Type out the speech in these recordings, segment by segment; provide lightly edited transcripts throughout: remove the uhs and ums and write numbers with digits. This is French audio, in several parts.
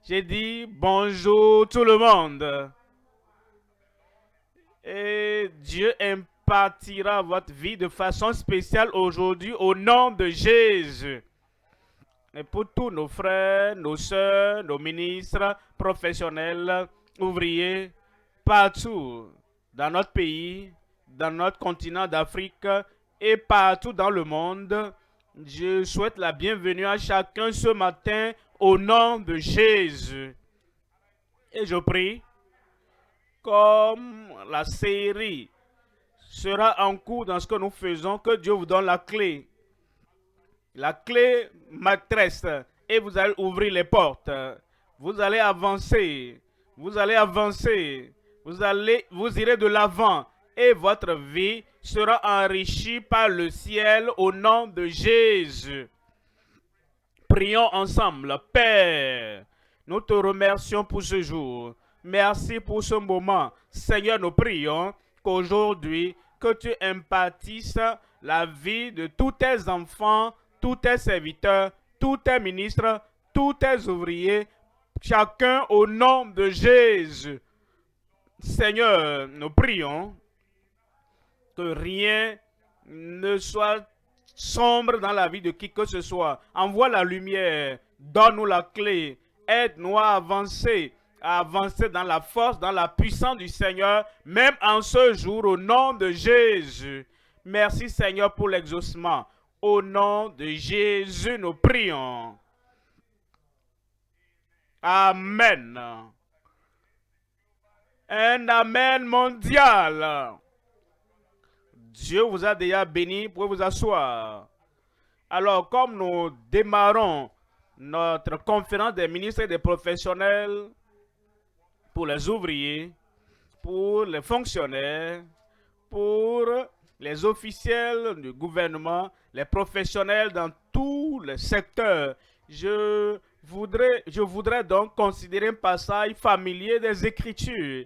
J'ai dit bonjour tout le monde. Et Dieu impartira votre vie de façon spéciale aujourd'hui au nom de Jésus. Et pour tous nos frères, nos sœurs, nos ministres, professionnels, ouvriers, partout dans notre pays, dans notre continent d'Afrique et partout dans le monde, je souhaite la bienvenue à chacun ce matin au nom de Jésus. Et je prie, comme la série sera en cours dans ce que nous faisons, que Dieu vous donne la clé maîtresse, et vous allez ouvrir les portes. Vous allez avancer, vous allez avancer, vous irez de l'avant, et votre vie sera enrichie par le ciel au nom de Jésus. Prions ensemble. Père, nous te remercions pour ce jour. Merci pour ce moment. Seigneur, nous prions qu'aujourd'hui, que tu impartisses la vie de tous tes enfants, tous tes serviteurs, tous tes ministres, tous tes ouvriers, chacun au nom de Jésus. Seigneur, nous prions que rien ne soit sombre dans la vie de qui que ce soit. Envoie la lumière, donne-nous la clé, aide-nous à avancer dans la force, dans la puissance du Seigneur, même en ce jour, au nom de Jésus. Merci Seigneur pour l'exaucement. Au nom de Jésus, nous prions. Amen. Un amen mondial. Dieu vous a déjà béni, vous pouvez vous asseoir. Alors, comme nous démarrons notre conférence des ministres et des professionnels pour les ouvriers, pour les fonctionnaires, pour les officiels du gouvernement, les professionnels dans tous les secteurs, je voudrais donc considérer un passage familier des Écritures.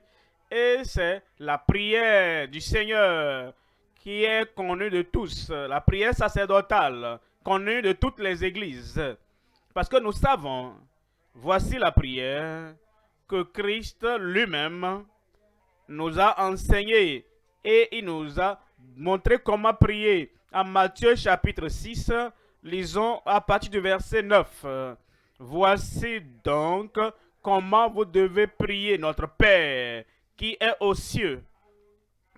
Et c'est la prière du Seigneur qui est connue de tous, la prière sacerdotale, connue de toutes les églises. Parce que nous savons, voici la prière que Christ lui-même nous a enseigné et il nous a montré comment prier. En Matthieu chapitre 6, lisons à partir du verset 9. Voici donc comment vous devez prier notre Père qui est aux cieux.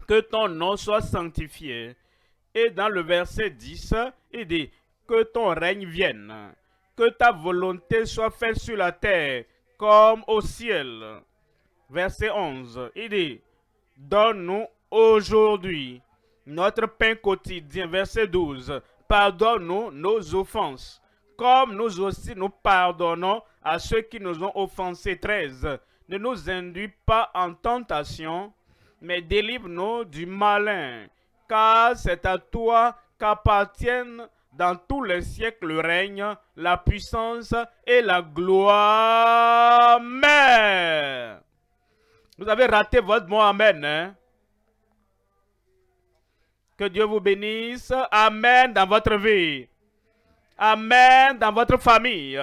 Que ton nom soit sanctifié. Et dans le verset 10, il dit que ton règne vienne. Que ta volonté soit faite sur la terre comme au ciel. Verset 11, il dit donne-nous aujourd'hui notre pain quotidien. Verset 12. Pardonne-nous nos offenses, comme nous aussi nous pardonnons à ceux qui nous ont offensés. 13. Ne nous induis pas en tentation, mais délivre-nous du malin, car c'est à toi qu'appartiennent dans tous les siècles le règne, la puissance et la gloire. Amen. Vous avez raté votre mot amen, hein? Que Dieu vous bénisse. Amen dans votre vie. Amen dans votre famille.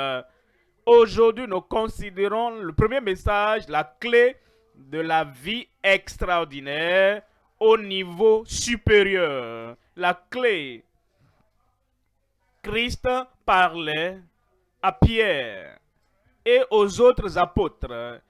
Aujourd'hui, nous considérons le premier message, la clé de la vie extraordinaire au niveau supérieur. La clé. Christ parlait à Pierre et aux autres apôtres.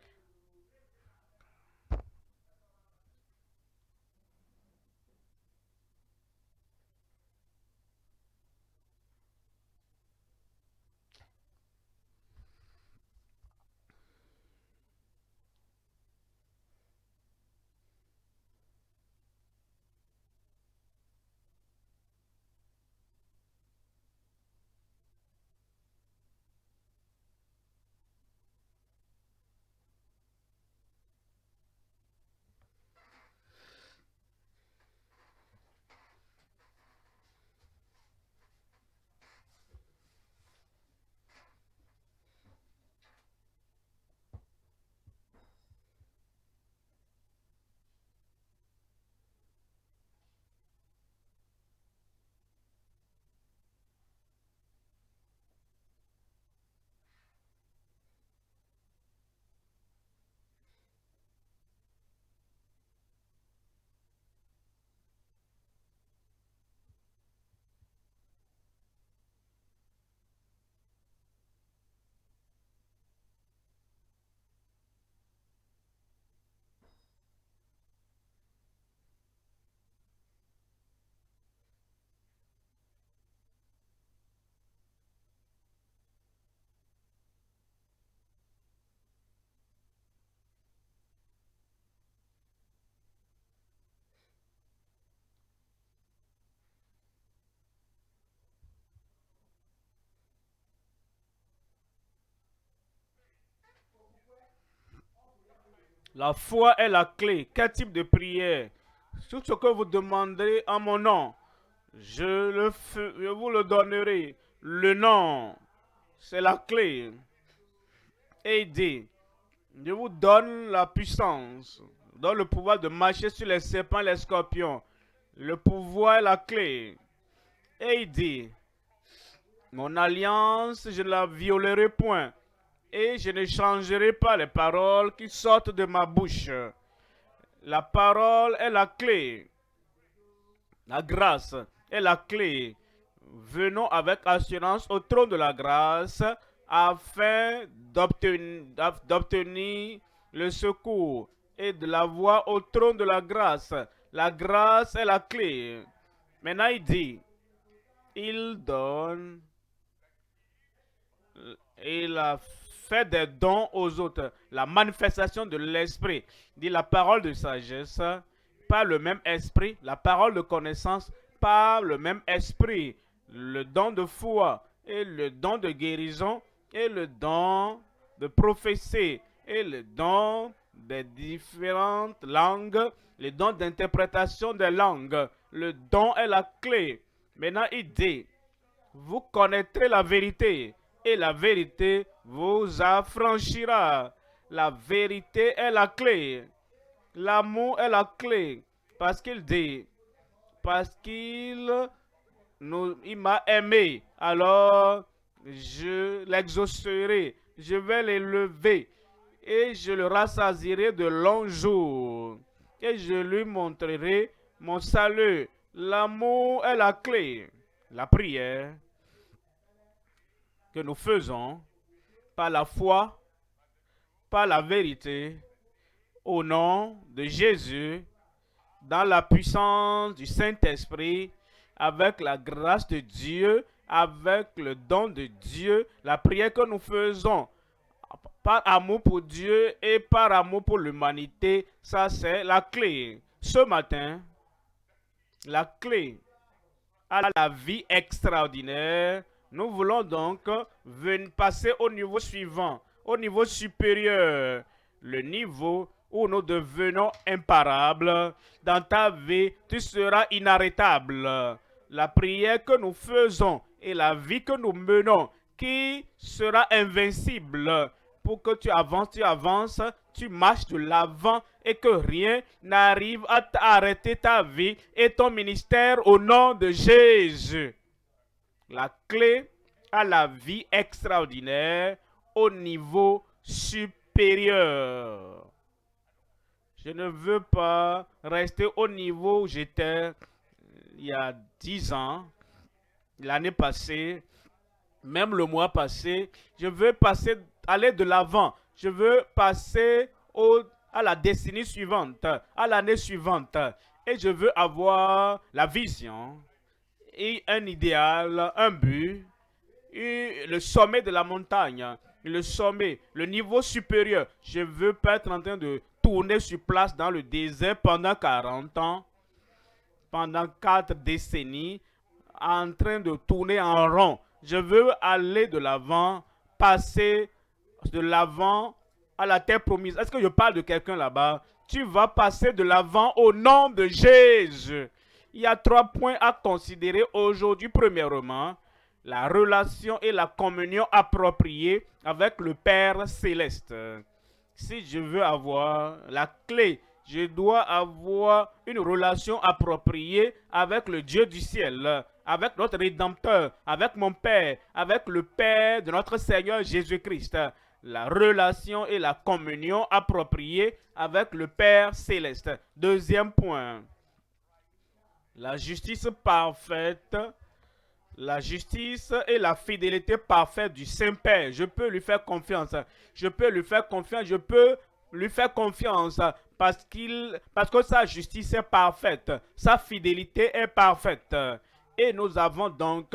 La foi est la clé. Quel type de prière? Tout ce que vous demanderez en mon nom, je vous le donnerai. Le nom, c'est la clé. Et il dit, je vous donne la puissance, je donne le pouvoir de marcher sur les serpents et les scorpions. Le pouvoir est la clé. Et il dit, mon alliance, je ne la violerai point. Et je ne changerai pas les paroles qui sortent de ma bouche. La parole est la clé. La grâce est la clé. Venons avec assurance au trône de la grâce afin d'obtenir le secours et de l'avoir au trône de la grâce. La grâce est la clé. Maintenant il dit, il donne, il a fait des dons aux autres. La manifestation de l'esprit, dit la parole de sagesse, par le même esprit, la parole de connaissance, par le même esprit, le don de foi et le don de guérison et le don de prophétie et le don des différentes langues, le don d'interprétation des langues. Le don est la clé. Maintenant, il dit, vous connaîtrez la vérité et la vérité vous affranchira. La vérité est la clé. L'amour est la clé. Parce qu'il dit, parce qu'il m'a aimé, alors je l'exaucerai, je vais l'élever et je le rassasierai de longs jours et je lui montrerai mon salut. L'amour est la clé. La prière que nous faisons par la foi, par la vérité, au nom de Jésus, dans la puissance du Saint-Esprit, avec la grâce de Dieu, avec le don de Dieu, la prière que nous faisons par amour pour Dieu et par amour pour l'humanité, ça c'est la clé. Ce matin, la clé à la vie extraordinaire, nous voulons donc passer au niveau suivant, au niveau supérieur, le niveau où nous devenons imparables. Dans ta vie, tu seras inarrêtable. La prière que nous faisons et la vie que nous menons, qui sera invincible. Pour que tu avances, tu marches de l'avant et que rien n'arrive à t'arrêter ta vie et ton ministère au nom de Jésus. La clé à la vie extraordinaire au niveau supérieur. Je ne veux pas rester au niveau où j'étais il y a 10 ans, l'année passée, même le mois passé. Je veux aller de l'avant. Je veux passer à la décennie suivante, à l'année suivante. Et je veux avoir la vision et un idéal, un but, et le sommet de la montagne, le sommet, le niveau supérieur. Je ne veux pas être en train de tourner sur place dans le désert pendant 40 ans, pendant 4 décennies, en train de tourner en rond. Je veux aller de l'avant, passer de l'avant à la terre promise. Est-ce que je parle de quelqu'un là-bas? Tu vas passer de l'avant au nom de Jésus. Il y a 3 points à considérer aujourd'hui. Premièrement, la relation et la communion appropriée avec le Père Céleste. Si je veux avoir la clé, je dois avoir une relation appropriée avec le Dieu du ciel, avec notre Rédempteur, avec mon Père, avec le Père de notre Seigneur Jésus-Christ. La relation et la communion appropriée avec le Père Céleste. Deuxième point, la justice parfaite. La justice et la fidélité parfaite du Saint-Père. Je peux lui faire confiance. Je peux lui faire confiance. Je peux lui faire confiance parce que sa justice est parfaite. Sa fidélité est parfaite. Et nous avons donc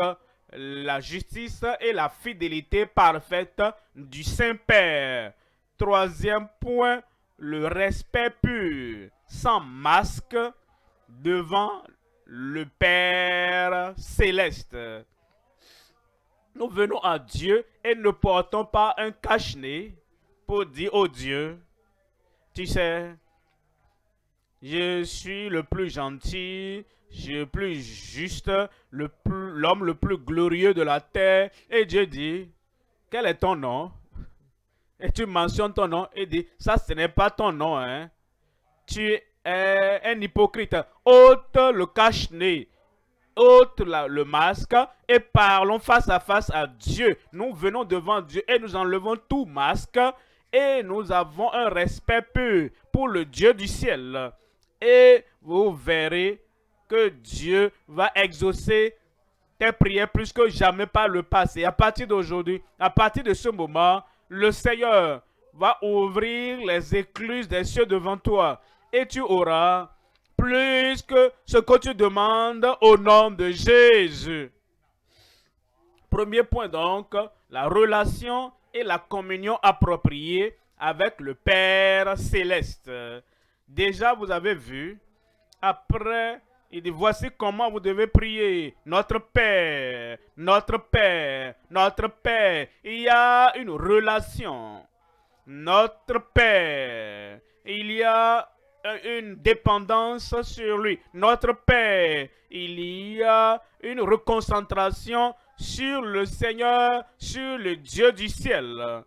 la justice et la fidélité parfaite du Saint-Père. Troisième point, le respect pur, sans masque, devant le Père Céleste. Nous venons à Dieu et ne portons pas un cache-nez pour dire, oh Dieu, Tu sais, je suis le plus gentil, le plus juste, l'homme le plus glorieux de la terre. Et Dieu dit, quel est ton nom? Et tu mentionnes ton nom et dit, ça ce n'est pas ton nom, hein. Tu es un hypocrite. Ôte le cache-nez, ôte le masque et parlons face à face à Dieu. Nous venons devant Dieu et nous enlevons tout masque et nous avons un respect pur pour le Dieu du ciel. Et vous verrez que Dieu va exaucer tes prières plus que jamais par le passé. À partir d'aujourd'hui, à partir de ce moment, le Seigneur va ouvrir les écluses des cieux devant toi et tu auras plus que ce que tu demandes au nom de Jésus. Premier point donc, la relation et la communion appropriée avec le Père céleste. Déjà, vous avez vu, après, il dit, voici comment vous devez prier. Notre Père, notre Père, notre Père. Il y a une relation. Notre Père. Il y a une dépendance sur lui. Notre Père. Il y a une reconcentration sur le Seigneur, sur le Dieu du ciel,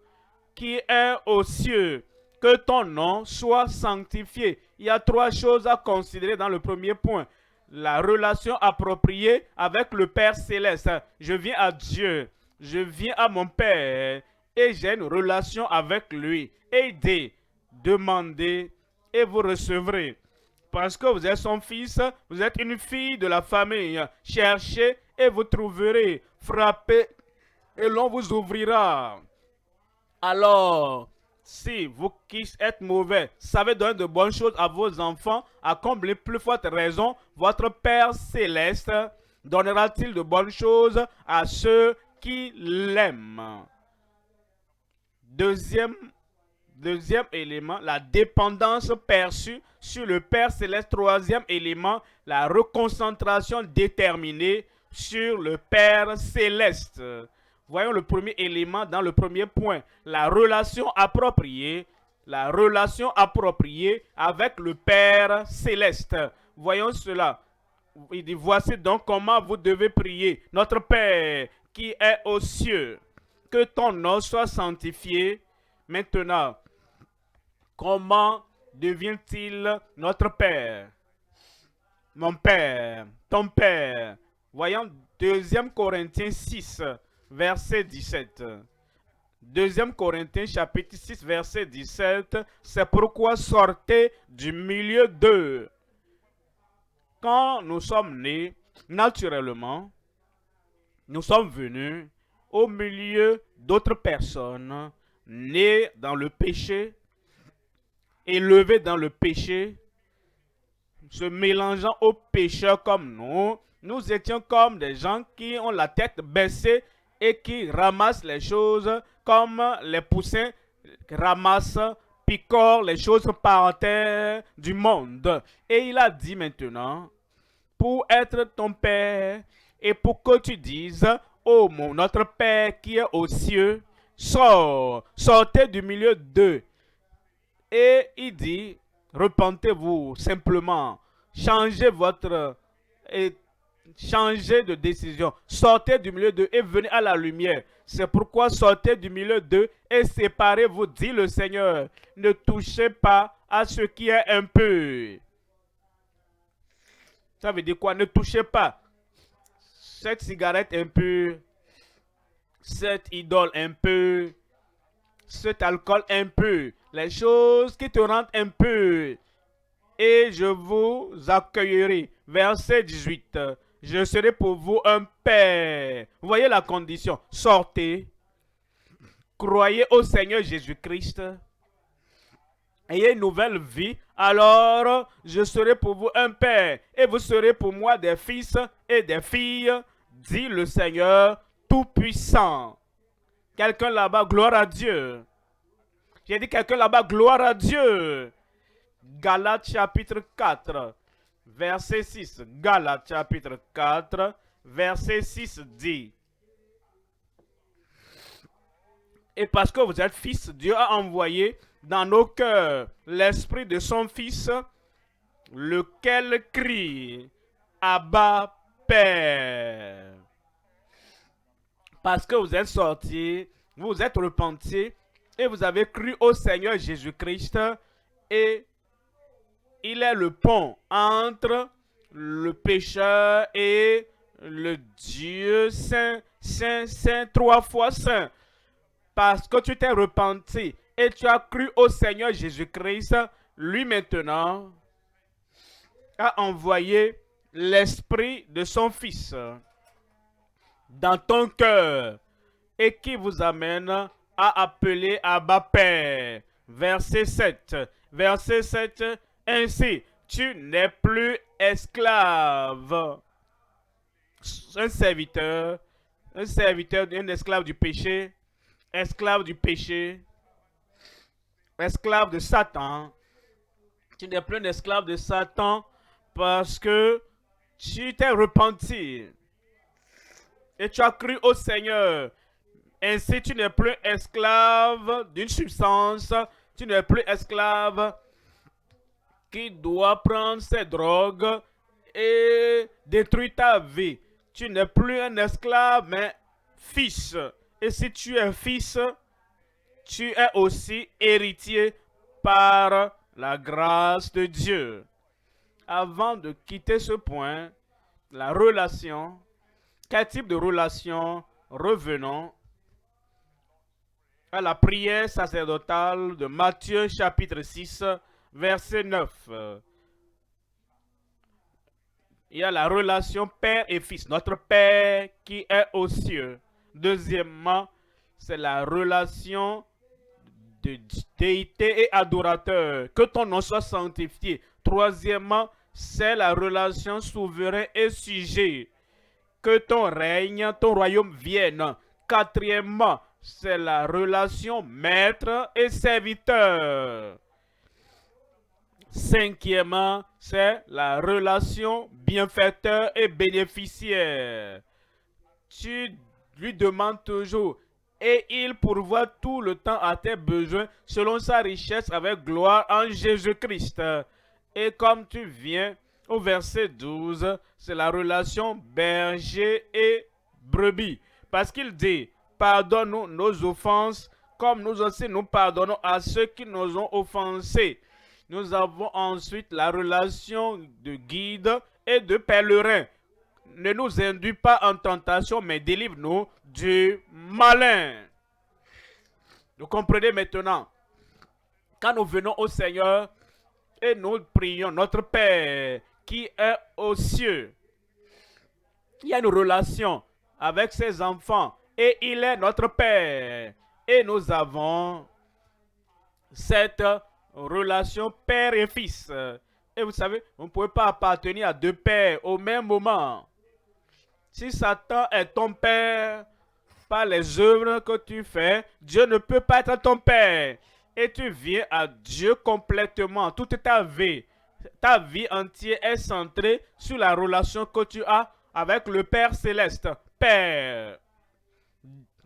qui est aux cieux. Que ton nom soit sanctifié. Il y a trois choses à considérer dans le premier point. La relation appropriée avec le Père céleste. Je viens à Dieu. Je viens à mon Père. Et j'ai une relation avec lui. Aidez, demandez et vous recevrez. Parce que vous êtes son fils, vous êtes une fille de la famille. Cherchez et vous trouverez. Frappez et l'on vous ouvrira. Alors, si vous qui êtes mauvais, savez donner de bonnes choses à vos enfants, à combler plus forte raison, votre Père céleste donnera-t-il de bonnes choses à ceux qui l'aiment. Deuxième élément, la dépendance perçue sur le Père céleste. Troisième élément, la reconcentration déterminée sur le Père céleste. Voyons le premier élément dans le premier point, la relation appropriée avec le Père céleste. Voyons cela. Il dit, voici donc comment vous devez prier. Notre Père qui est aux cieux, que ton nom soit sanctifié. Maintenant, comment devient-il notre Père? Mon Père, ton Père. Voyons 2 Corinthiens 6, verset 17. 2 Corinthiens chapitre 6, verset 17. C'est pourquoi sortez du milieu d'eux. Quand nous sommes nés, naturellement, nous sommes venus au milieu d'autres personnes, nées dans le péché, élevés dans le péché, se mélangeant aux pécheurs comme nous. Nous étions comme des gens qui ont la tête baissée et qui ramassent les choses comme les poussins ramassent, picorent les choses par terre du monde. Et il a dit maintenant, pour être ton Père et pour que tu dises, oh mon notre Père qui est aux cieux, sortez du milieu d'eux. Et il dit, repentez-vous simplement, changez de décision, sortez du milieu d'eux et venez à la lumière. C'est pourquoi sortez du milieu d'eux et séparez-vous, dit le Seigneur. Ne touchez pas à ce qui est impur. Ça veut dire quoi? Ne touchez pas cette cigarette impure, cette idole impure, cet alcool impur, les choses qui te rendent impur. Et je vous accueillerai. Verset 18. Je serai pour vous un père. Vous voyez la condition. Sortez. Croyez au Seigneur Jésus-Christ. Ayez une nouvelle vie. Alors, je serai pour vous un père. Et vous serez pour moi des fils et des filles, dit le Seigneur Tout-Puissant. Quelqu'un là-bas, gloire à Dieu. J'ai dit quelqu'un là-bas, gloire à Dieu. Galates chapitre 4, verset 6. Galates chapitre 4, verset 6 dit. Et parce que vous êtes fils, Dieu a envoyé dans nos cœurs l'esprit de son Fils, lequel crie Abba Père. Parce que vous êtes sortis, vous vous êtes repentis et vous avez cru au Seigneur Jésus-Christ, et il est le pont entre le pécheur et le Dieu saint, saint, saint, 3 fois saint. Parce que tu t'es repenti et tu as cru au Seigneur Jésus-Christ, lui maintenant a envoyé l'esprit de son Fils dans ton cœur et qui vous amène à appeler Abba Père. Verset 7. Verset 7. Ainsi, tu n'es plus esclave. Un serviteur, un esclave du péché, esclave de Satan. Tu n'es plus un esclave de Satan parce que tu t'es repenti et tu as cru au Seigneur. Ainsi, tu n'es plus esclave d'une substance, tu n'es plus esclave qui doit prendre ses drogues et détruire ta vie. Tu n'es plus un esclave, mais fils. Et si tu es fils, tu es aussi héritier par la grâce de Dieu. Avant de quitter ce point, la relation, quel type de relation? Revenons à la prière sacerdotale de Matthieu chapitre 6, verset 9. Il y a la relation père et fils, notre Père qui est aux cieux. Deuxièmement, c'est la relation de déité et adorateur. Que ton nom soit sanctifié. Troisièmement, c'est la relation souverain et sujet. Que ton règne, ton royaume vienne. Quatrièmement, c'est la relation maître et serviteur. Cinquièmement, c'est la relation bienfaiteur et bénéficiaire. Tu lui demandes toujours et il pourvoit tout le temps à tes besoins selon sa richesse avec gloire en Jésus-Christ. Et comme tu viens au verset 12, c'est la relation berger et brebis. Parce qu'il dit, pardonne-nous nos offenses comme nous aussi nous pardonnons à ceux qui nous ont offensés. Nous avons ensuite la relation de guide et de pèlerin. Ne nous induis pas en tentation, mais délivre-nous du malin. Vous comprenez maintenant? Quand nous venons au Seigneur et nous prions notre Père qui est aux cieux, il y a une relation avec ses enfants et il est notre Père. Et nous avons cette relation père et fils. Et vous savez, on ne peut pas appartenir à deux pères au même moment. Si Satan est ton père par les œuvres que tu fais, Dieu ne peut pas être ton père. Et tu viens à Dieu complètement, toute ta vie. Ta vie entière est centrée sur la relation que tu as avec le Père céleste. Père.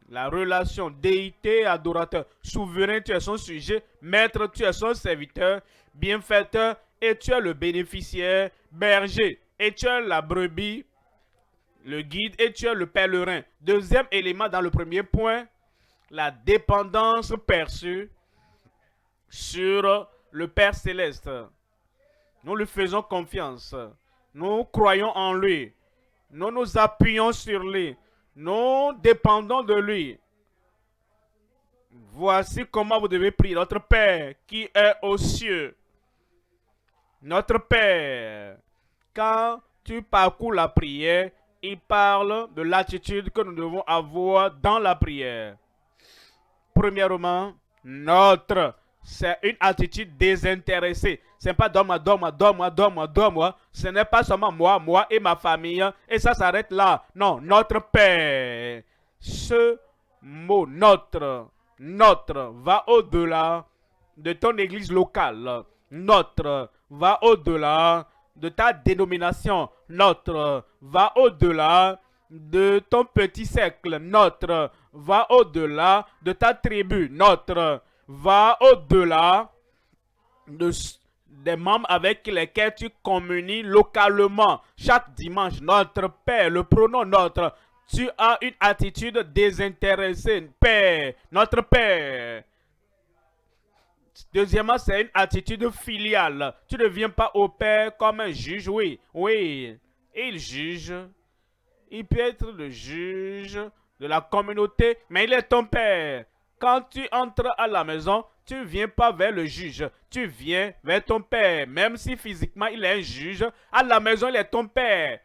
La relation déité, adorateur, souverain, tu es son sujet, maître, tu es son serviteur, bienfaiteur, et tu es le bénéficiaire, berger, et tu es la brebis, le guide, et tu es le pèlerin. Deuxième élément dans le premier point, la dépendance perçue sur le Père céleste. Nous lui faisons confiance, nous croyons en lui, nous nous appuyons sur lui. Nous dépendons de lui. Voici comment vous devez prier. Notre Père qui est aux cieux. Notre Père. Quand tu parcours la prière, il parle de l'attitude que nous devons avoir dans la prière. Premièrement, notre. C'est une attitude désintéressée. Ce n'est pas donne-moi, donne-moi, donne-moi, donne-moi, donne-moi. Ce n'est pas seulement moi et ma famille. Et ça s'arrête là. Non, notre Père. Ce mot, notre, va au-delà de ton église locale. Notre va au-delà de ta dénomination. Notre va au-delà de ton petit cercle. Notre va au-delà de ta tribu. Notre va au-delà des membres avec lesquels tu communies localement. Chaque dimanche, notre Père, le pronom notre, tu as une attitude désintéressée. Père, notre Père. Deuxièmement, c'est une attitude filiale. Tu ne viens pas au Père comme un juge, oui, oui. Il juge. Il peut être le juge de la communauté, mais il est ton Père. Quand tu entres à la maison, tu ne viens pas vers le juge, tu viens vers ton Père. Même si physiquement il est un juge, à la maison il est ton Père.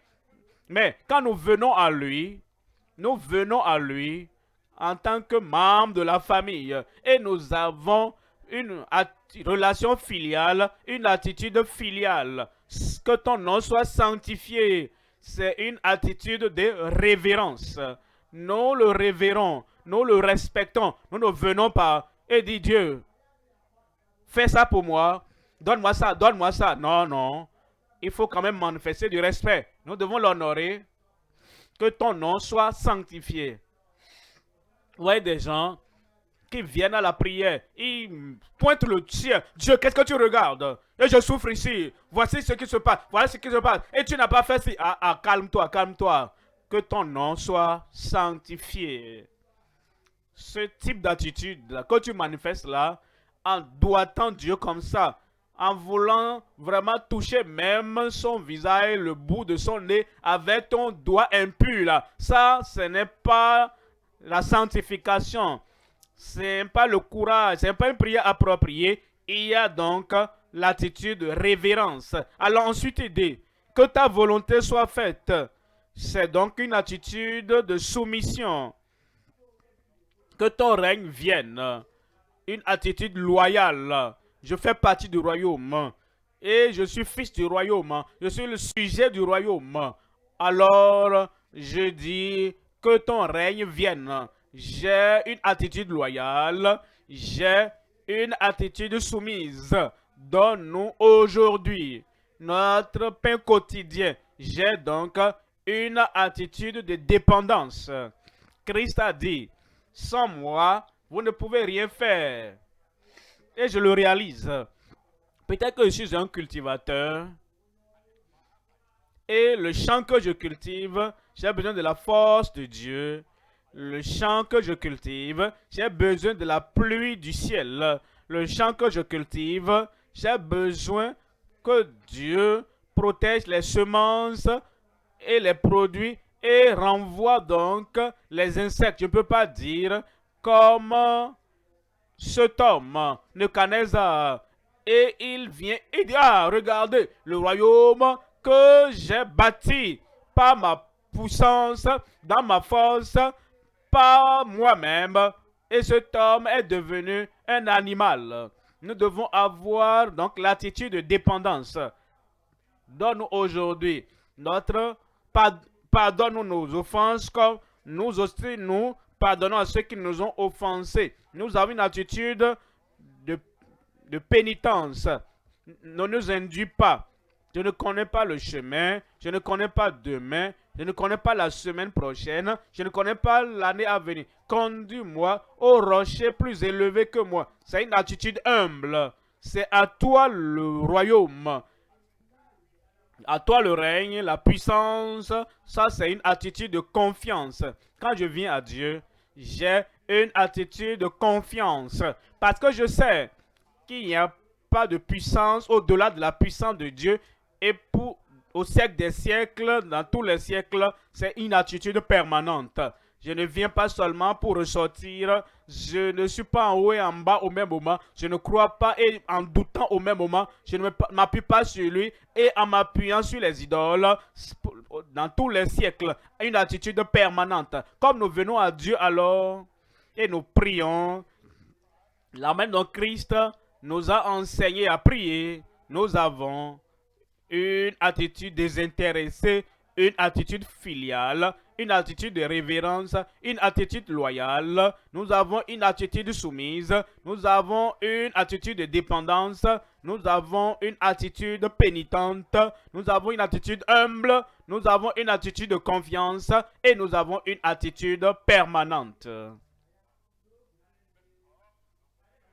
Mais quand nous venons à lui en tant que membres de la famille et nous avons une relation filiale, une attitude filiale. Que ton nom soit sanctifié. C'est une attitude de révérence. Nous le révérons, nous le respectons. Nous ne venons pas et dit Dieu, fais ça pour moi, donne-moi ça, donne-moi ça. Non, non. Il faut quand même manifester du respect. Nous devons l'honorer. Que ton nom soit sanctifié. Vous voyez des gens qui viennent à la prière, ils pointent le ciel. Dieu, qu'est-ce que tu regardes? Et je souffre ici. Voici ce qui se passe. Voilà ce qui se passe. Et tu n'as pas fait ci. Ah, calme-toi, calme-toi. Que ton nom soit sanctifié. Ce type d'attitude que tu manifestes là, en doigtant Dieu comme ça, en voulant vraiment toucher même son visage, le bout de son nez, avec ton doigt impur là. Ça, ce n'est pas la sanctification. Ce n'est pas le courage, ce n'est pas une prière appropriée. Il y a donc l'attitude de révérence. Alors ensuite, il dit, que ta volonté soit faite. C'est donc une attitude de soumission. Que ton règne vienne. Une attitude loyale. Je fais partie du royaume. Et je suis fils du royaume. Je suis le sujet du royaume. Alors, je dis que ton règne vienne. J'ai une attitude loyale. J'ai une attitude soumise. Donne-nous aujourd'hui notre pain quotidien. J'ai donc une attitude de dépendance. Christ a dit, sans moi, vous ne pouvez rien faire. Et je le réalise. Peut-être que je suis un cultivateur. Et le champ que je cultive, j'ai besoin de la force de Dieu. Le champ que je cultive, j'ai besoin de la pluie du ciel. Le champ que je cultive, j'ai besoin que Dieu protège les semences et les produits et renvoie donc les insectes. Je ne peux pas dire comme cet homme, Nebuchadnezzar, et il vient et dit, ah, regardez, le royaume que j'ai bâti par ma puissance, dans ma force, par moi-même, et cet homme est devenu un animal. Nous devons avoir donc l'attitude de dépendance. Donne-nous aujourd'hui notre pardonne-nous nos offenses comme nous aussi nous pardonnons à ceux qui nous ont offensés. Nous avons une attitude de pénitence. Ne nous induis pas. Je ne connais pas le chemin, je ne connais pas demain, je ne connais pas la semaine prochaine, je ne connais pas l'année à venir. Conduis-moi au rocher plus élevé que moi. C'est une attitude humble. C'est à toi le royaume. À toi le règne, la puissance. Ça, c'est une attitude de confiance. Quand je viens à Dieu, j'ai une attitude de confiance. Parce que je sais qu'il n'y a pas de puissance au-delà de la puissance de Dieu. Et au siècle des siècles, dans tous les siècles, c'est une attitude permanente. Je ne viens pas seulement pour ressortir. Je ne suis pas en haut et en bas au même moment. Je ne crois pas et en doutant au même moment. Je ne m'appuie pas sur lui et en m'appuyant sur les idoles dans tous les siècles. Une attitude permanente. Comme nous venons à Dieu alors et nous prions, la main de Christ nous a enseigné à prier. Nous avons une attitude désintéressée, une attitude filiale, une attitude de révérence, une attitude loyale. Nous avons une attitude soumise. Nous avons une attitude de dépendance. Nous avons une attitude pénitente. Nous avons une attitude humble. Nous avons une attitude de confiance. Et nous avons une attitude permanente.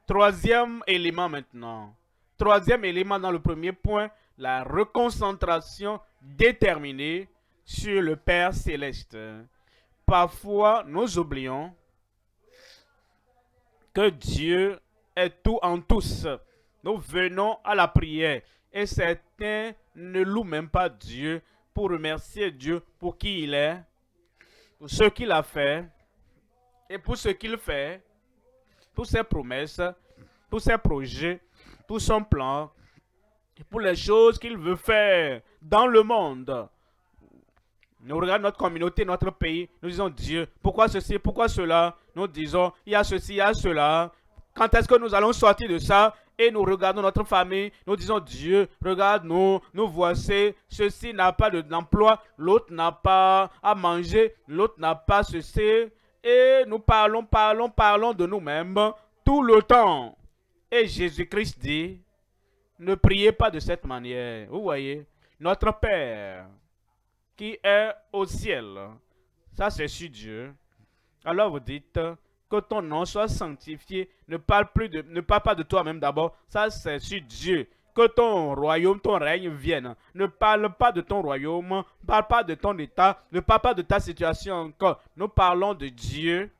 Troisième élément maintenant. Troisième élément dans le premier point, la reconcentration déterminée sur le Père céleste. Parfois, nous oublions que Dieu est tout en tous. Nous venons à la prière et certains ne louent même pas Dieu pour remercier Dieu pour qui il est, pour ce qu'il a fait et pour ce qu'il fait, pour ses promesses, pour ses projets, pour son plan et pour les choses qu'il veut faire dans le monde. Nous regardons notre communauté, notre pays, nous disons Dieu, pourquoi ceci, pourquoi cela? Nous disons, il y a ceci, il y a cela. Quand est-ce que nous allons sortir de ça? Et nous regardons notre famille, nous disons Dieu, regarde-nous, nous voici, ceci n'a pas d'emploi, l'autre n'a pas à manger, l'autre n'a pas ceci. Et nous parlons de nous-mêmes tout le temps. Et Jésus-Christ dit, ne priez pas de cette manière. Vous voyez, notre Père qui est au ciel, ça c'est sur Dieu. Alors vous dites que ton nom soit sanctifié, ne parle pas de toi-même d'abord, ça c'est sur Dieu. Que ton royaume, ton règne vienne. Ne parle pas de ton royaume, ne parle pas de ton état, ne parle pas de ta situation encore. Nous parlons de Dieu.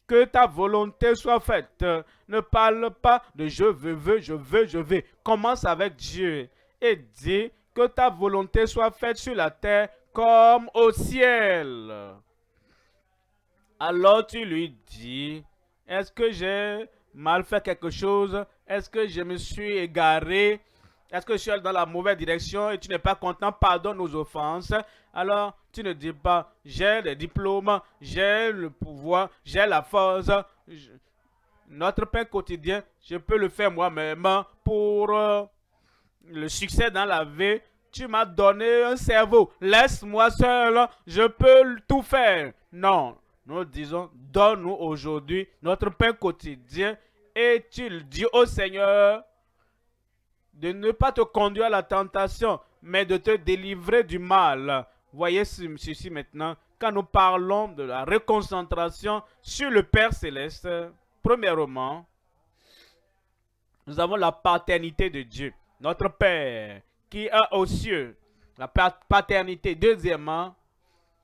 Que ta volonté soit faite. Ne parle pas de je veux, je veux, je veux. Commence avec Dieu et dis que ta volonté soit faite sur la terre comme au ciel. Alors tu lui dis, est-ce que j'ai mal fait quelque chose? Est-ce que je me suis égaré? Est-ce que je suis dans la mauvaise direction et tu n'es pas content? Pardonne nos offenses. Alors, tu ne dis pas, j'ai les diplômes, j'ai le pouvoir, j'ai la force. Notre pain quotidien, je peux le faire moi-même pour le succès dans la vie. Tu m'as donné un cerveau. Laisse-moi seul, je peux tout faire. Non, nous disons, donne-nous aujourd'hui notre pain quotidien et tu le dis au Seigneur de ne pas te conduire à la tentation, mais de te délivrer du mal. Voyez ceci maintenant, quand nous parlons de la reconcentration sur le Père céleste, premièrement, nous avons la paternité de Dieu, notre Père qui est aux cieux, la paternité. Deuxièmement,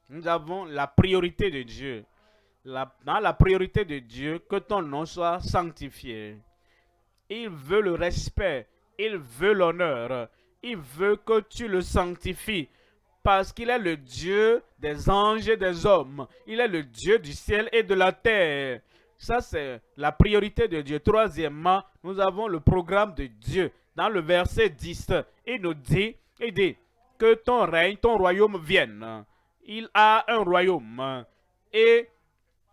nous avons la priorité de Dieu. Dans la priorité de Dieu, que ton nom soit sanctifié. Il veut le respect. Il veut l'honneur. Il veut que tu le sanctifies. Parce qu'il est le Dieu des anges et des hommes. Il est le Dieu du ciel et de la terre. Ça, c'est la priorité de Dieu. Troisièmement, nous avons le programme de Dieu. Dans le verset 10, il nous dit, que ton règne, ton royaume vienne. Il a un royaume. Et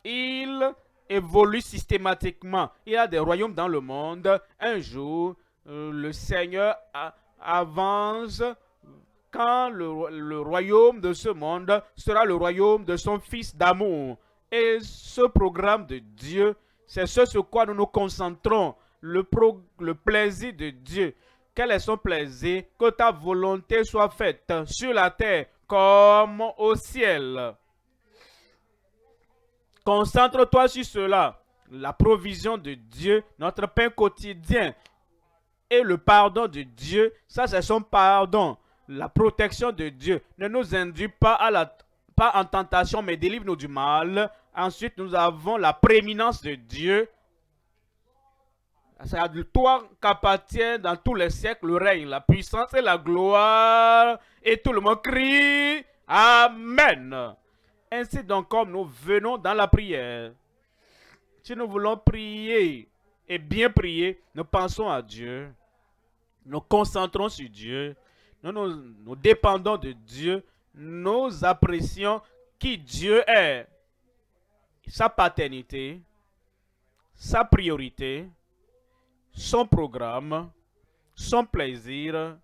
il évolue systématiquement. Il y a des royaumes dans le monde. Un jour, le Seigneur avance quand le royaume de ce monde sera le royaume de son Fils d'amour. Et ce programme de Dieu, c'est ce sur quoi nous nous concentrons, le plaisir de Dieu. Quel est son plaisir? Que ta volonté soit faite sur la terre comme au ciel. Concentre-toi sur cela. La provision de Dieu, notre pain quotidien et le pardon de Dieu, ça c'est son pardon. La protection de Dieu ne nous induit pas en tentation, mais délivre-nous du mal. Ensuite, nous avons la prééminence de Dieu. C'est à toi qu'appartient dans tous les siècles le règne, la puissance et la gloire. Et tout le monde crie Amen. Ainsi donc, comme nous venons dans la prière, si nous voulons prier et bien prier, nous pensons à Dieu, nous concentrons sur Dieu, nous dépendons de Dieu, nous apprécions qui Dieu est, sa paternité, sa priorité, son programme, son plaisir,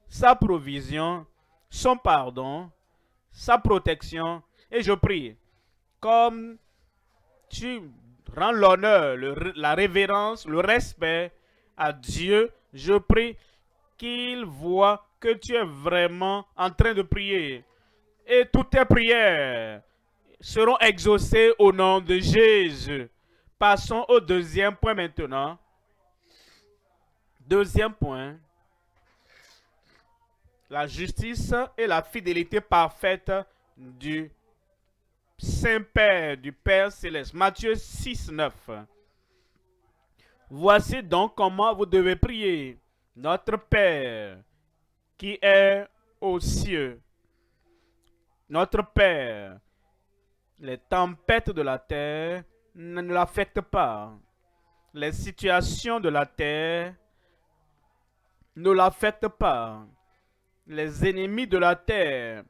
sa provision, son pardon, sa protection. Et je prie, comme tu rends l'honneur, la révérence, le respect à Dieu, je prie qu'il voit que tu es vraiment en train de prier. Et toutes tes prières seront exaucées au nom de Jésus. Passons au deuxième point maintenant. Deuxième point, la justice et la fidélité parfaite du Saint-Père, du Père céleste. Matthieu 6, 9. Voici donc comment vous devez prier. Notre Père qui est aux cieux. Notre Père, les tempêtes de la terre ne l'affectent pas. Les situations de la terre ne l'affectent pas. Les ennemis de la terre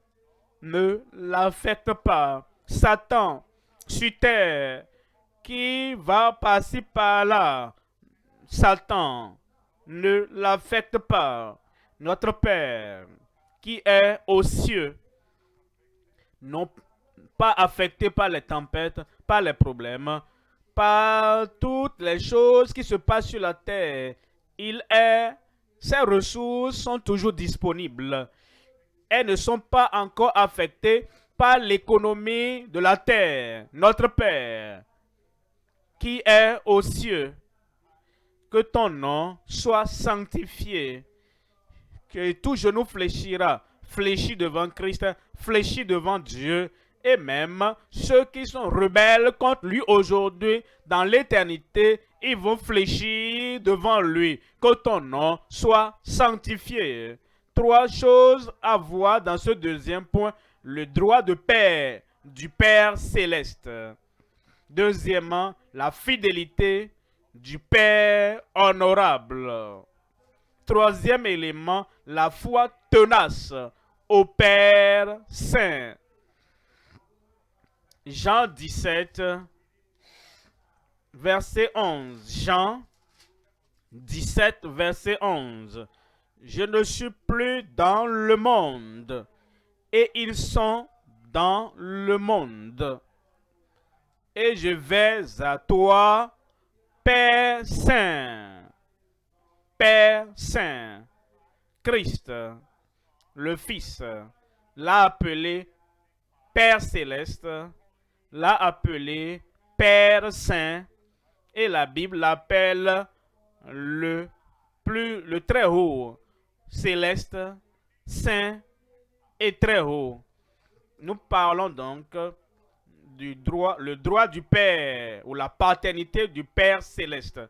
ne l'affectent pas. Satan sur terre qui va passer par là, Satan ne l'affecte pas. Notre Père qui est aux cieux, non pas affecté par les tempêtes, par les problèmes, par toutes les choses qui se passent sur la terre. Ses ressources sont toujours disponibles. Elles ne sont pas encore affectées par l'économie de la terre. Notre Père, qui est aux cieux, que ton nom soit sanctifié, que tout genou fléchit devant Christ, fléchit devant Dieu, et même ceux qui sont rebelles contre lui aujourd'hui, dans l'éternité, ils vont fléchir devant lui. Que ton nom soit sanctifié. Trois choses à voir dans ce deuxième point. Le droit de paix du Père céleste. Deuxièmement, la fidélité du Père honorable. Troisième élément, la foi tenace au Père saint. Jean 17, verset 11. Jean 17, verset 11. Je ne suis plus dans le monde, et ils sont dans le monde. Et je vais à toi, Père saint. Père saint. Christ, le Fils, l'a appelé Père céleste, l'a appelé Père saint, et la Bible l'appelle le très haut, céleste, saint et très haut. Nous parlons donc le droit du Père ou la paternité du Père céleste.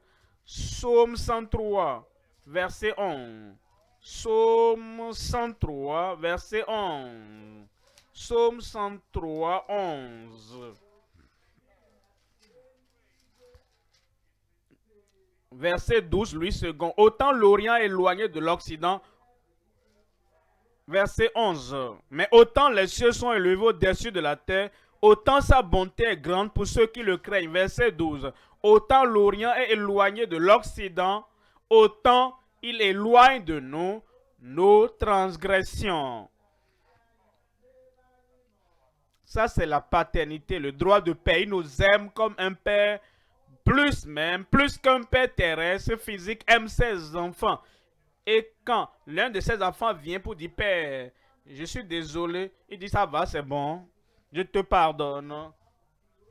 Psaume 103, verset 11. Psaume 103, verset 11. Psaume 103, 11. Verset 12, Louis II. Autant l'Orient est éloigné de l'Occident. Verset 11. Mais autant les cieux sont élevés au-dessus de la terre, autant sa bonté est grande pour ceux qui le craignent. Verset 12. Autant l'Orient est éloigné de l'Occident, autant il éloigne de nous nos transgressions. Ça, c'est la paternité, le droit de père. Il nous aime comme un père, plus qu'un père terrestre, physique, aime ses enfants. Et quand l'un de ses enfants vient pour dire, Père, je suis désolé, il dit, ça va, c'est bon, je te pardonne.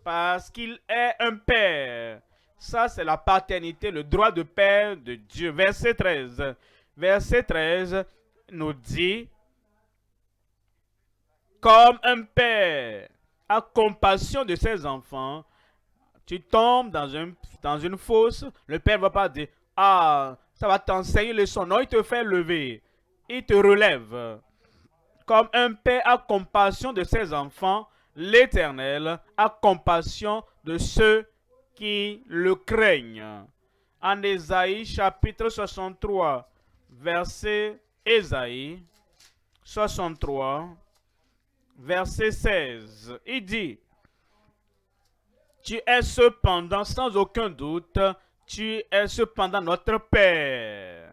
Parce qu'il est un père. Ça, c'est la paternité, le droit de père de Dieu. Verset 13. Verset 13 nous dit, comme un père a compassion de ses enfants, tu tombes dans une fosse, le père ne va pas dire, ah, ça va t'enseigner le son. Non, il te fait lever, il te relève. Comme un père a compassion de ses enfants, l'Éternel a compassion de ceux qui le craignent. En Ésaïe chapitre 63, verset Ésaïe 63, verset 16, il dit, tu es cependant, sans aucun doute, tu es cependant notre Père.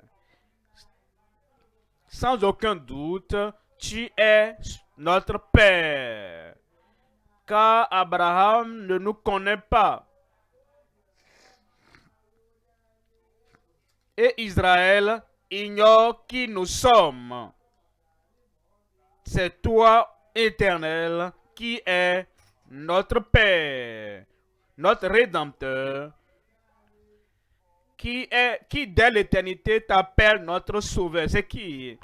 Sans aucun doute, tu es notre Père. Car Abraham ne nous connaît pas. Et Israël ignore qui nous sommes. C'est toi, Éternel, qui est notre Père, notre Rédempteur, qui dès l'éternité t'appelle notre sauveur. C'est qui?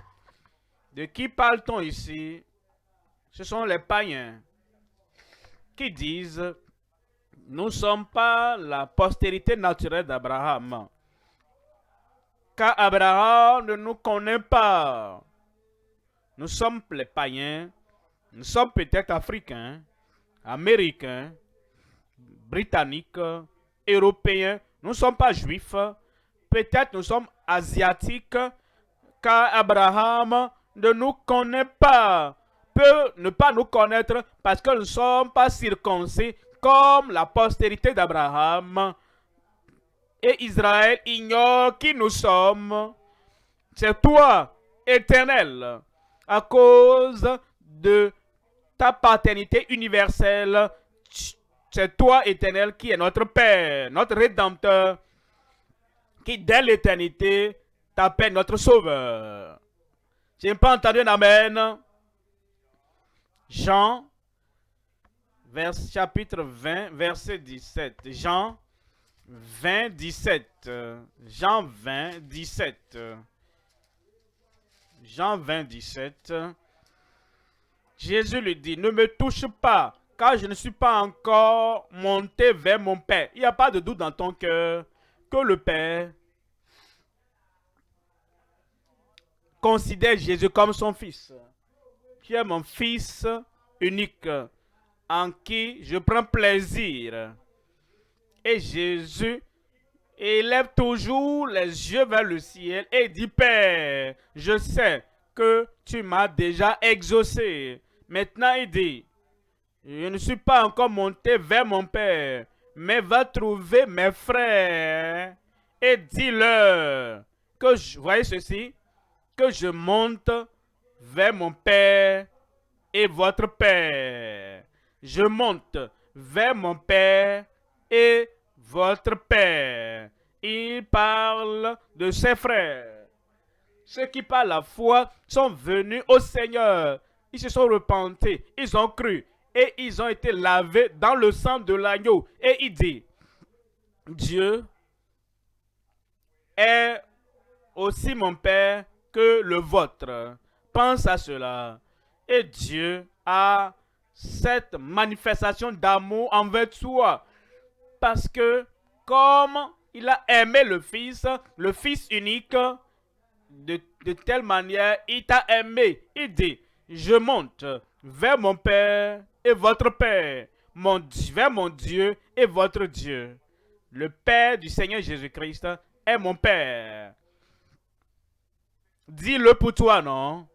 De qui parle-t-on ici? Ce sont les païens qui disent, nous ne sommes pas la postérité naturelle d'Abraham. Car Abraham ne nous connaît pas. Nous sommes les païens, nous sommes peut-être africains, américains, britanniques, européens. Nous ne sommes pas juifs. Peut-être nous sommes asiatiques, car Abraham ne nous connaît pas. Peut ne pas nous connaître parce que nous ne sommes pas circoncis comme la postérité d'Abraham. Et Israël ignore qui nous sommes. C'est toi, Éternel, à cause de ta paternité universelle. C'est toi, Éternel, qui est notre Père, notre Rédempteur, qui dès l'éternité t'appelle notre Sauveur. Je n'ai pas entendu un amen. Jean, chapitre 20, verset 17. Jean 20, 17. Jean 20, 17. Jean 20, 17. Jésus lui dit, ne me touche pas, car je ne suis pas encore monté vers mon Père. Il n'y a pas de doute dans ton cœur que le Père considère Jésus comme son fils. Tu es mon fils unique, en qui je prends plaisir. Et Jésus élève toujours les yeux vers le ciel et dit, Père, je sais que tu m'as déjà exaucé. Maintenant, il dit, je ne suis pas encore monté vers mon Père, mais va trouver mes frères et dis-leur que, voyez ceci, que je monte vers mon Père et votre Père. Je monte vers mon Père et votre Père. Il parle de ses frères. Ceux qui par la foi sont venus au Seigneur. Ils se sont repentis, ils ont cru et ils ont été lavés dans le sang de l'agneau. Et il dit, Dieu est aussi mon Père que le vôtre. Pense à cela. Et Dieu a cette manifestation d'amour envers toi. Parce que comme il a aimé le Fils unique, de telle manière, il t'a aimé. Il dit, je monte vers mon Père et votre Père, vers mon Dieu et votre Dieu. Le Père du Seigneur Jésus-Christ est mon Père. Dis-le pour toi, non?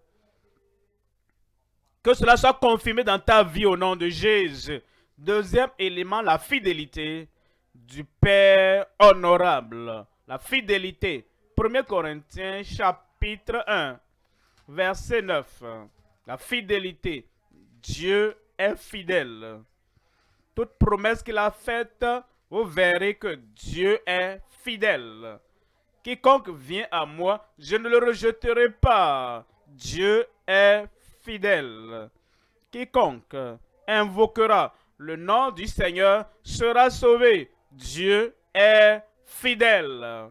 Que cela soit confirmé dans ta vie au nom de Jésus. Deuxième élément, la fidélité du Père honorable. La fidélité. 1 Corinthiens chapitre 1, verset 9. La fidélité. Dieu est fidèle. Toute promesse qu'il a faite, vous verrez que Dieu est fidèle. Quiconque vient à moi, je ne le rejetterai pas. Dieu est fidèle. Quiconque invoquera le nom du Seigneur sera sauvé. Dieu est fidèle.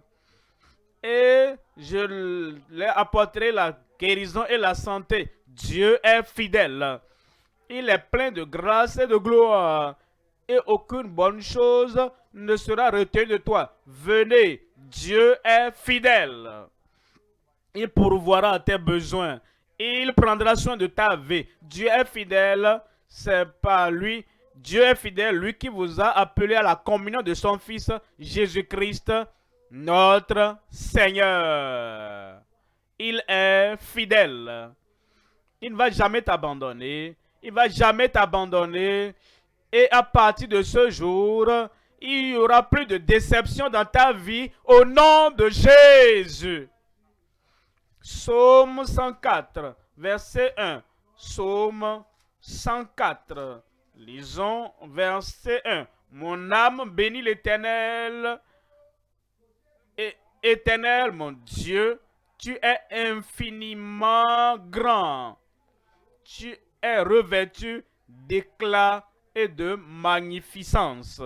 Et je leur apporterai la guérison et la santé. Dieu est fidèle. Il est plein de grâce et de gloire. Et aucune bonne chose ne sera retenue de toi. Venez, Dieu est fidèle. Il pourvoira à tes besoins. Il prendra soin de ta vie. Dieu est fidèle. C'est pas lui. Dieu est fidèle, lui qui vous a appelé à la communion de son Fils, Jésus-Christ, notre Seigneur. Il est fidèle. Il ne va jamais t'abandonner. Il ne va jamais t'abandonner. Et à partir de ce jour, il n'y aura plus de déception dans ta vie au nom de Jésus. Psaume 104, verset 1. Psaume 104. Lisons verset 1. Mon âme bénit l'Éternel. Et Éternel, mon Dieu, tu es infiniment grand. Tu es revêtu d'éclat et de magnificence.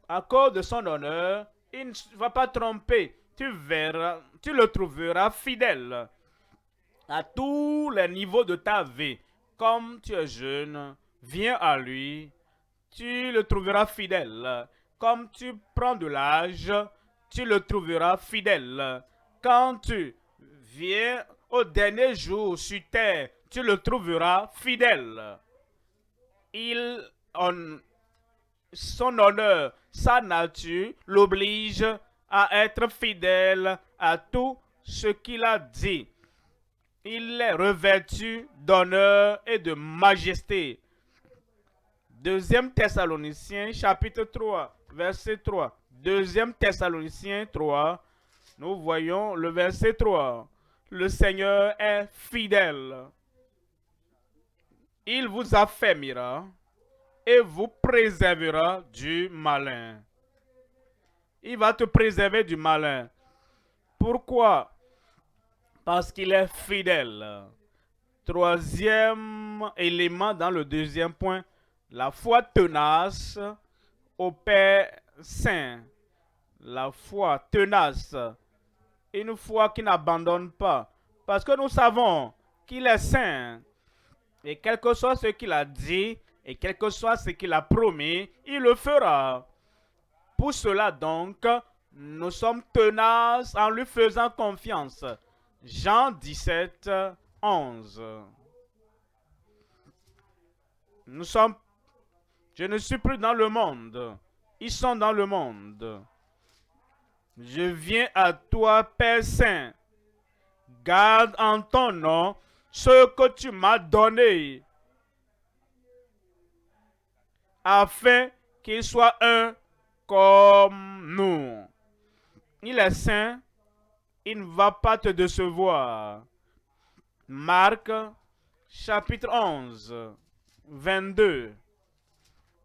À cause de son honneur, Il ne va pas tromper. Tu verras, tu le trouveras fidèle à tous les niveaux de ta vie. Comme tu es jeune, viens à lui, tu le trouveras fidèle. Comme tu prends de l'âge, tu le trouveras fidèle. Quand tu viens au dernier jour sur terre, tu le trouveras fidèle. Il, son honneur, sa nature l'oblige à être fidèle à tout ce qu'il a dit. Il est revêtu d'honneur et de majesté. Deuxième Thessaloniciens, chapitre 3, verset 3. Deuxième Thessaloniciens 3, nous voyons le verset 3. Le Seigneur est fidèle. Il vous affermira et vous préservera du malin. Il va te préserver du malin. Pourquoi? Parce qu'il est fidèle. Troisième élément dans le deuxième point, la foi tenace au Père Saint. La foi tenace. Une foi qui n'abandonne pas. Parce que nous savons qu'il est saint. Et quel que soit ce qu'il a dit, et quel que soit ce qu'il a promis, il le fera. Pour cela donc, nous sommes tenaces en lui faisant confiance. Jean 17, 11. Je ne suis plus dans le monde. Ils sont dans le monde. Je viens à toi, Père Saint. Garde en ton nom ce que tu m'as donné, afin qu'il soit un comme nous. Il est saint, il ne va pas te décevoir. Marc, chapitre 11, 22.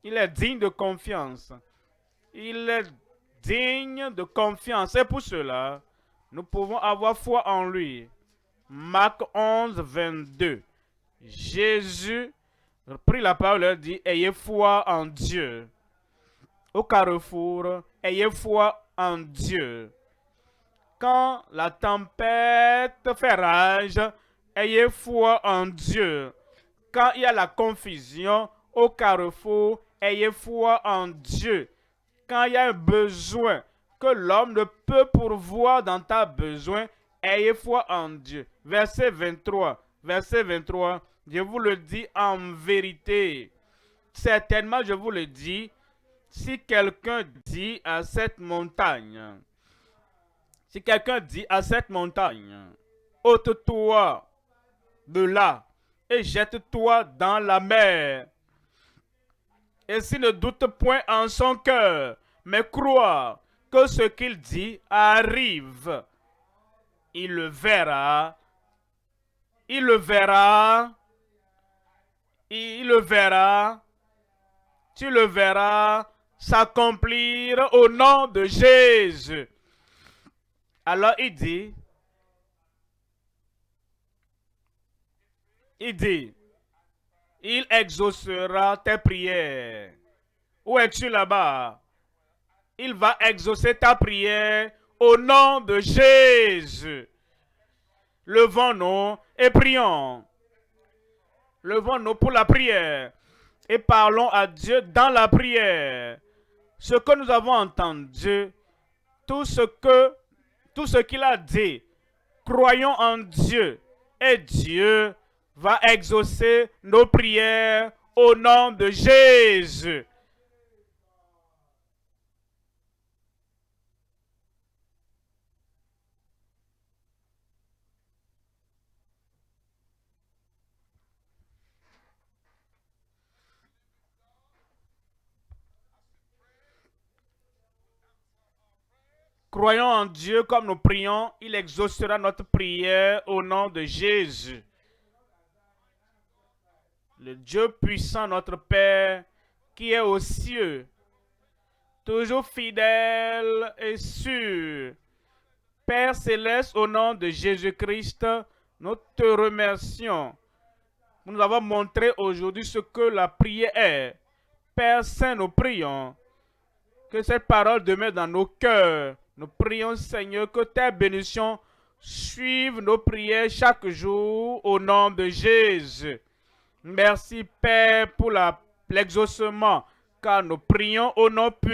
Il est digne de confiance. Il est digne de confiance. Et pour cela, nous pouvons avoir foi en lui. Marc 11, 22. Jésus prit la parole et dit, ayez foi en Dieu. Au carrefour, ayez foi en Dieu. Quand la tempête fait rage, ayez foi en Dieu. Quand il y a la confusion au carrefour, ayez foi en Dieu. Quand il y a un besoin que l'homme ne peut pourvoir dans ta besoin, ayez foi en Dieu. Verset 23. Verset 23. Je vous le dis en vérité. Certainement, je vous le dis, si quelqu'un dit à cette montagne, ôte-toi de là et jette-toi dans la mer. Et s'il ne doute point en son cœur, mais croit que ce qu'il dit arrive, il le verra, tu le verras s'accomplir au nom de Jésus. Alors il dit, il exaucera tes prières. Où es-tu là-bas? Il va exaucer ta prière au nom de Jésus. Levons-nous et prions. Levons-nous pour la prière et parlons à Dieu dans la prière. Ce que nous avons entendu, tout ce qu'il a dit, croyons en Dieu et Dieu va exaucer nos prières au nom de Jésus. Croyons en Dieu comme nous prions, il exaucera notre prière au nom de Jésus. Le Dieu puissant, notre Père, qui est aux cieux, toujours fidèle et sûr. Père céleste, au nom de Jésus-Christ, nous te remercions. Nous nous avons montré aujourd'hui ce que la prière est. Père Saint, nous prions Que cette parole demeure dans nos cœurs. Nous prions, Seigneur, que tes bénédictions suivent nos prières chaque jour au nom de Jésus. Merci, Père, pour l'exaucement, car nous prions au nom puissant